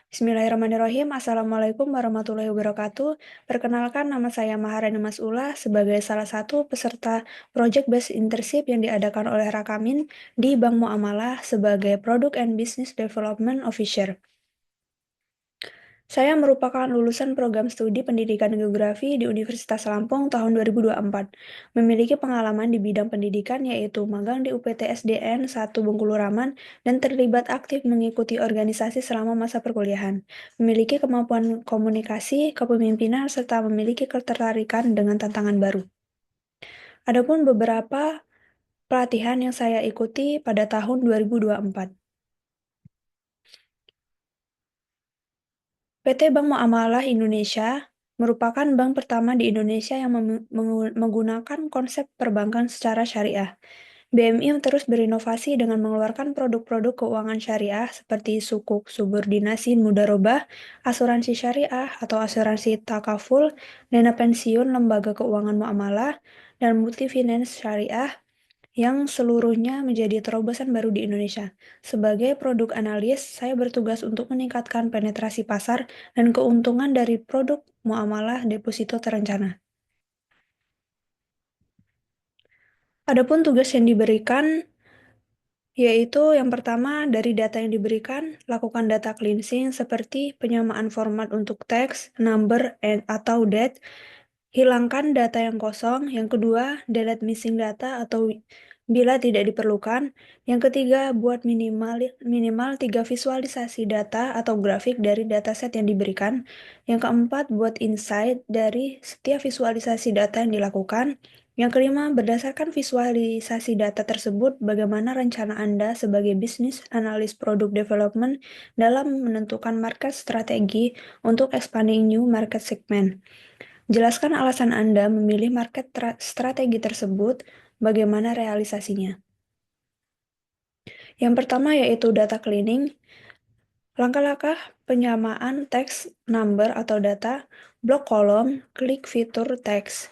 Bismillahirrahmanirrahim. Assalamualaikum warahmatullahi wabarakatuh. Perkenalkan, nama saya Maharani Mas'ulah sebagai salah satu peserta Project Based Internship yang diadakan oleh Rakamin di Bank Muamalah sebagai Product and Business Development Officer. Saya merupakan lulusan program studi pendidikan geografi di Universitas Lampung tahun 2024. Memiliki pengalaman di bidang pendidikan yaitu magang di UPTSDN 1 Bengkulu Raman dan terlibat aktif mengikuti organisasi selama masa perkuliahan. Memiliki kemampuan komunikasi, kepemimpinan, serta memiliki ketertarikan dengan tantangan baru. Adapun beberapa pelatihan yang saya ikuti pada tahun 2024. PT Bank Muamalah Indonesia merupakan bank pertama di Indonesia yang menggunakan konsep perbankan secara syariah. BMI terus berinovasi dengan mengeluarkan produk-produk keuangan syariah seperti sukuk subordinasi mudharabah, asuransi syariah atau asuransi takaful, dana pensiun lembaga keuangan muamalah, dan multifinance syariah yang seluruhnya menjadi terobosan baru di Indonesia. Sebagai produk analis, saya bertugas untuk meningkatkan penetrasi pasar dan keuntungan dari produk muamalah deposito terencana. Adapun tugas yang diberikan yaitu yang pertama, dari data yang diberikan, lakukan data cleansing seperti penyamaan format untuk teks, number, atau date, hilangkan data yang kosong. Yang kedua, delete missing data atau bila tidak diperlukan. Yang ketiga, buat minimal 3 visualisasi data atau grafik dari dataset yang diberikan. Yang keempat, buat insight dari setiap visualisasi data yang dilakukan. Yang kelima, berdasarkan visualisasi data tersebut, bagaimana rencana Anda sebagai bisnis analis product development dalam menentukan market strategi untuk expanding new market segment. Jelaskan alasan Anda memilih market strategi tersebut, bagaimana realisasinya. Yang pertama yaitu data cleaning. Langkah-langkah penyamaan teks, number atau data, blok kolom, klik fitur teks.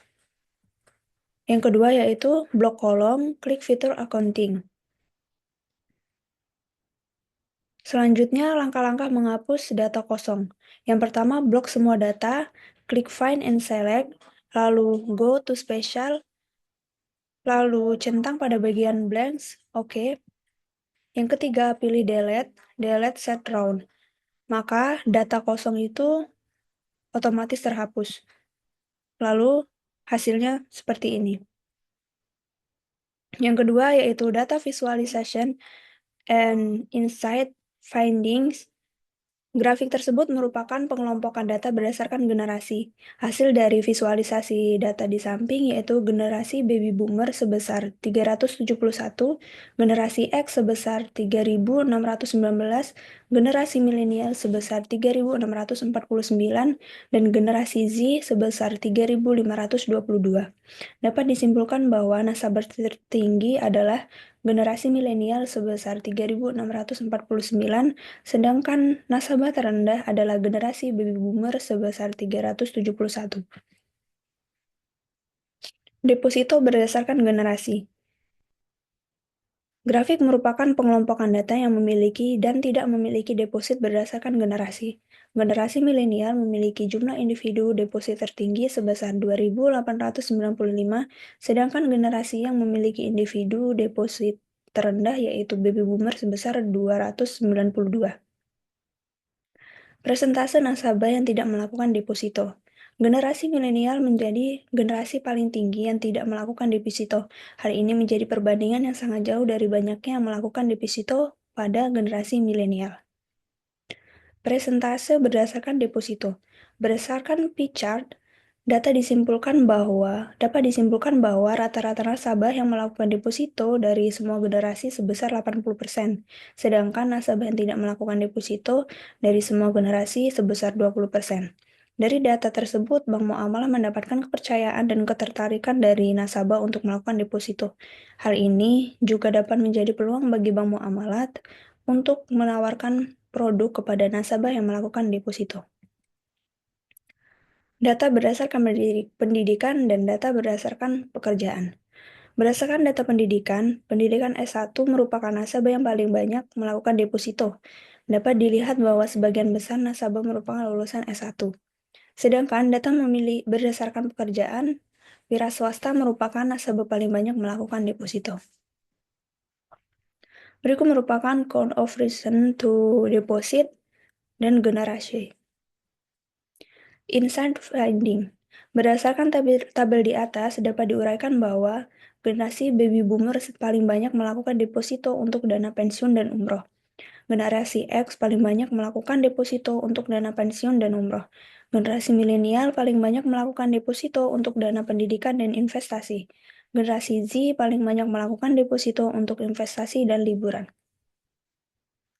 Yang kedua yaitu blok kolom, klik fitur accounting. Selanjutnya, langkah-langkah menghapus data kosong. Yang pertama, blok semua data, klik Find and Select, lalu Go to Special, lalu centang pada bagian blanks, oke. Yang ketiga, pilih Delete Set Round. Maka data kosong itu otomatis terhapus. Lalu hasilnya seperti ini. Yang kedua yaitu Data Visualization and Insight Findings. Grafik tersebut merupakan pengelompokan data berdasarkan generasi. Hasil dari visualisasi data di samping yaitu generasi baby boomer sebesar 371, generasi X sebesar 3619, generasi milenial sebesar 3649, dan generasi Z sebesar 3522. Dapat disimpulkan bahwa nasabah tertinggi adalah generasi milenial sebesar 3649, sedangkan nasabah terendah adalah generasi baby boomer sebesar 371. Deposito berdasarkan generasi. Grafik merupakan pengelompokan data yang memiliki dan tidak memiliki deposit berdasarkan generasi. Generasi milenial memiliki jumlah individu deposit tertinggi sebesar 2.895, sedangkan generasi yang memiliki individu deposit terendah yaitu baby boomer sebesar 292. Persentase nasabah yang tidak melakukan deposito. Generasi milenial menjadi generasi paling tinggi yang tidak melakukan deposito. Hal ini menjadi perbandingan yang sangat jauh dari banyaknya yang melakukan deposito pada generasi milenial. Persentase berdasarkan deposito. Berdasarkan pie chart, dapat disimpulkan bahwa rata-rata nasabah yang melakukan deposito dari semua generasi sebesar 80%, sedangkan nasabah yang tidak melakukan deposito dari semua generasi sebesar 20%. Dari data tersebut, Bank Muamalah mendapatkan kepercayaan dan ketertarikan dari nasabah untuk melakukan deposito. Hal ini juga dapat menjadi peluang bagi Bank Muamalah untuk menawarkan produk kepada nasabah yang melakukan deposito. Data berdasarkan pendidikan dan data berdasarkan pekerjaan. Berdasarkan data pendidikan S1 merupakan nasabah yang paling banyak melakukan deposito. dapat dilihat bahwa sebagian besar nasabah merupakan lulusan S1. Sedangkan data memilih berdasarkan pekerjaan, wira swasta merupakan nasabah paling banyak melakukan deposito. Berikut merupakan count of reason to deposit dan generasi. Insight finding. Berdasarkan tabel di atas, dapat diuraikan bahwa generasi baby boomer paling banyak melakukan deposito untuk dana pensiun dan umroh. Generasi X paling banyak melakukan deposito untuk dana pensiun dan umroh. Generasi milenial paling banyak melakukan deposito untuk dana pendidikan dan investasi. Generasi Z paling banyak melakukan deposito untuk investasi dan liburan.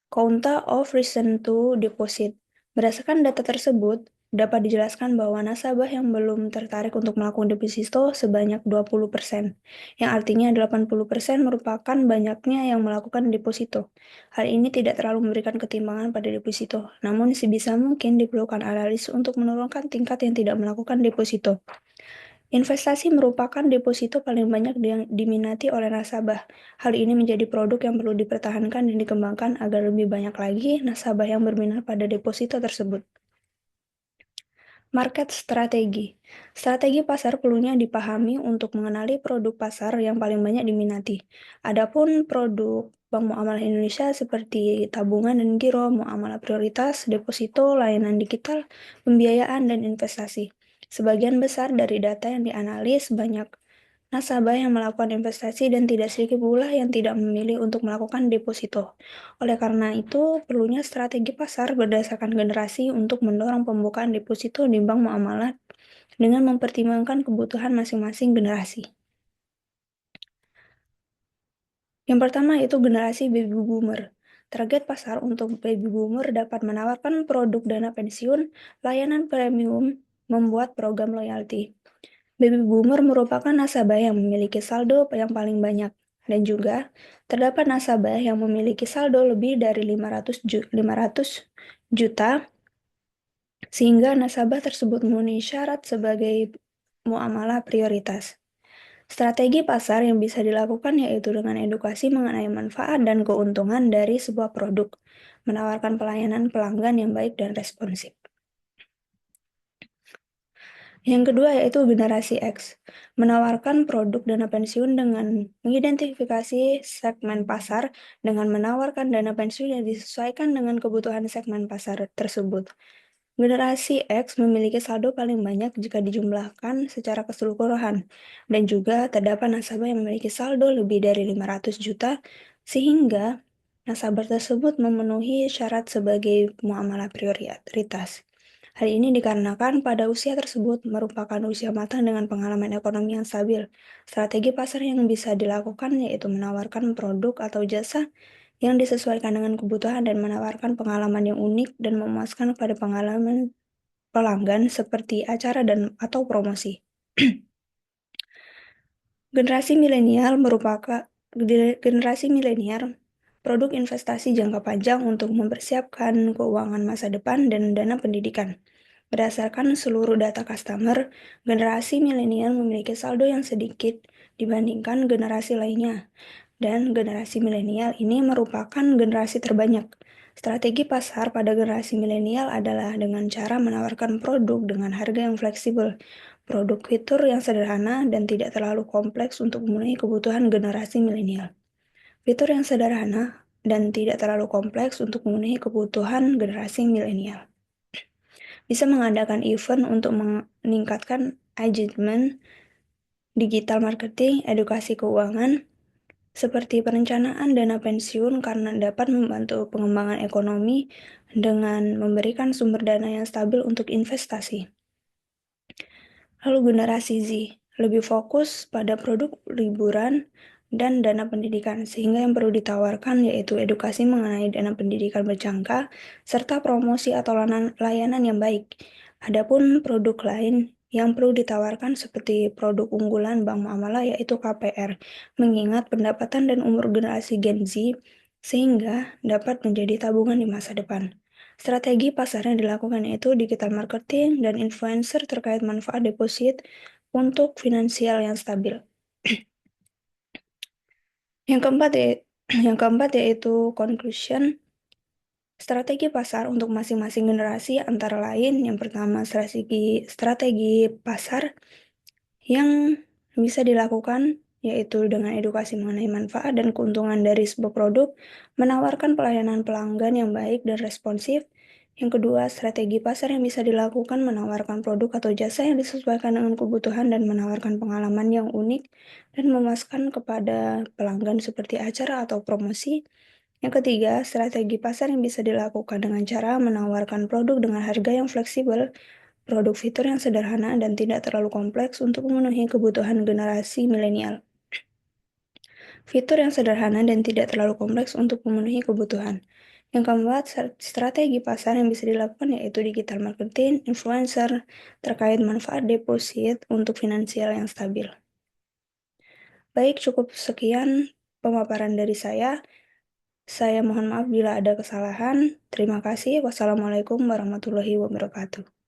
Count of reason to deposit. Berdasarkan data tersebut, dapat dijelaskan bahwa nasabah yang belum tertarik untuk melakukan deposito sebanyak 20%, yang artinya 80% merupakan banyaknya yang melakukan deposito. Hal ini tidak terlalu memberikan ketimbangan pada deposito, namun sebisa mungkin diperlukan analis untuk menurunkan tingkat yang tidak melakukan deposito. Investasi merupakan deposito paling banyak yang diminati oleh nasabah. Hal ini menjadi produk yang perlu dipertahankan dan dikembangkan agar lebih banyak lagi nasabah yang berminat pada deposito tersebut. Market strategi. Strategi pasar perlunya dipahami untuk mengenali produk pasar yang paling banyak diminati. Adapun produk Bank Muamalah Indonesia seperti tabungan dan giro, muamalah prioritas, deposito, layanan digital, pembiayaan, dan investasi. Sebagian besar dari data yang dianalisis banyak nasabah yang melakukan investasi dan tidak sedikit pula yang tidak memilih untuk melakukan deposito. Oleh karena itu, perlunya strategi pasar berdasarkan generasi untuk mendorong pembukaan deposito di bank muamalah dengan mempertimbangkan kebutuhan masing-masing generasi. Yang pertama yaitu generasi baby boomer. Target pasar untuk baby boomer dapat menawarkan produk dana pensiun, layanan premium, membuat program loyalty. Baby boomer merupakan nasabah yang memiliki saldo yang paling banyak, dan juga terdapat nasabah yang memiliki saldo lebih dari 500 juta, sehingga nasabah tersebut memenuhi syarat sebagai muamalah prioritas. Strategi pasar yang bisa dilakukan yaitu dengan edukasi mengenai manfaat dan keuntungan dari sebuah produk, menawarkan pelayanan pelanggan yang baik dan responsif. Yang kedua yaitu generasi X, menawarkan produk dana pensiun dengan mengidentifikasi segmen pasar dengan menawarkan dana pensiun yang disesuaikan dengan kebutuhan segmen pasar tersebut. Generasi X memiliki saldo paling banyak jika dijumlahkan secara keseluruhan, dan juga terdapat nasabah yang memiliki saldo lebih dari 500 juta, sehingga nasabah tersebut memenuhi syarat sebagai muamalah prioritas. Hal ini dikarenakan pada usia tersebut merupakan usia matang dengan pengalaman ekonomi yang stabil. Strategi pasar yang bisa dilakukan yaitu menawarkan produk atau jasa yang disesuaikan dengan kebutuhan dan menawarkan pengalaman yang unik dan memuaskan pada pengalaman pelanggan seperti acara dan atau promosi. Generasi milenial merupakan generasi milenial produk investasi jangka panjang untuk mempersiapkan keuangan masa depan dan dana pendidikan. Berdasarkan seluruh data customer, generasi milenial memiliki saldo yang sedikit dibandingkan generasi lainnya, dan generasi milenial ini merupakan generasi terbanyak. Strategi pasar pada generasi milenial adalah dengan cara menawarkan produk dengan harga yang fleksibel, produk fitur yang sederhana dan tidak terlalu kompleks untuk memenuhi kebutuhan generasi milenial. Fitur yang sederhana dan tidak terlalu kompleks untuk memenuhi kebutuhan generasi milenial. Bisa mengadakan event untuk meningkatkan engagement, digital marketing, edukasi keuangan, seperti perencanaan dana pensiun karena dapat membantu pengembangan ekonomi dengan memberikan sumber dana yang stabil untuk investasi. Lalu generasi Z lebih fokus pada produk liburan dan dana pendidikan, sehingga yang perlu ditawarkan yaitu edukasi mengenai dana pendidikan berjangka, serta promosi atau layanan yang baik. Adapun produk lain yang perlu ditawarkan seperti produk unggulan Bank Muamalah yaitu KPR, mengingat pendapatan dan umur generasi Gen Z, sehingga dapat menjadi tabungan di masa depan. Strategi pasar yang dilakukan yaitu digital marketing dan influencer terkait manfaat deposit untuk finansial yang stabil. Yang keempat yaitu conclusion. Strategi pasar untuk masing-masing generasi antara lain, yang pertama strategi pasar yang bisa dilakukan yaitu dengan edukasi mengenai manfaat dan keuntungan dari sebuah produk, menawarkan pelayanan pelanggan yang baik dan responsif. Yang kedua, strategi pasar yang bisa dilakukan menawarkan produk atau jasa yang disesuaikan dengan kebutuhan dan menawarkan pengalaman yang unik dan memuaskan kepada pelanggan seperti acara atau promosi. Yang ketiga, strategi pasar yang bisa dilakukan dengan cara menawarkan produk dengan harga yang fleksibel, produk fitur yang sederhana dan tidak terlalu kompleks untuk memenuhi kebutuhan generasi milenial. Fitur yang sederhana dan tidak terlalu kompleks untuk memenuhi kebutuhan. Yang keempat, strategi pasar yang bisa dilakukan yaitu digital marketing, influencer, terkait manfaat deposit untuk finansial yang stabil. Baik, cukup sekian pemaparan dari saya. Saya mohon maaf bila ada kesalahan. Terima kasih. Wassalamualaikum warahmatullahi wabarakatuh.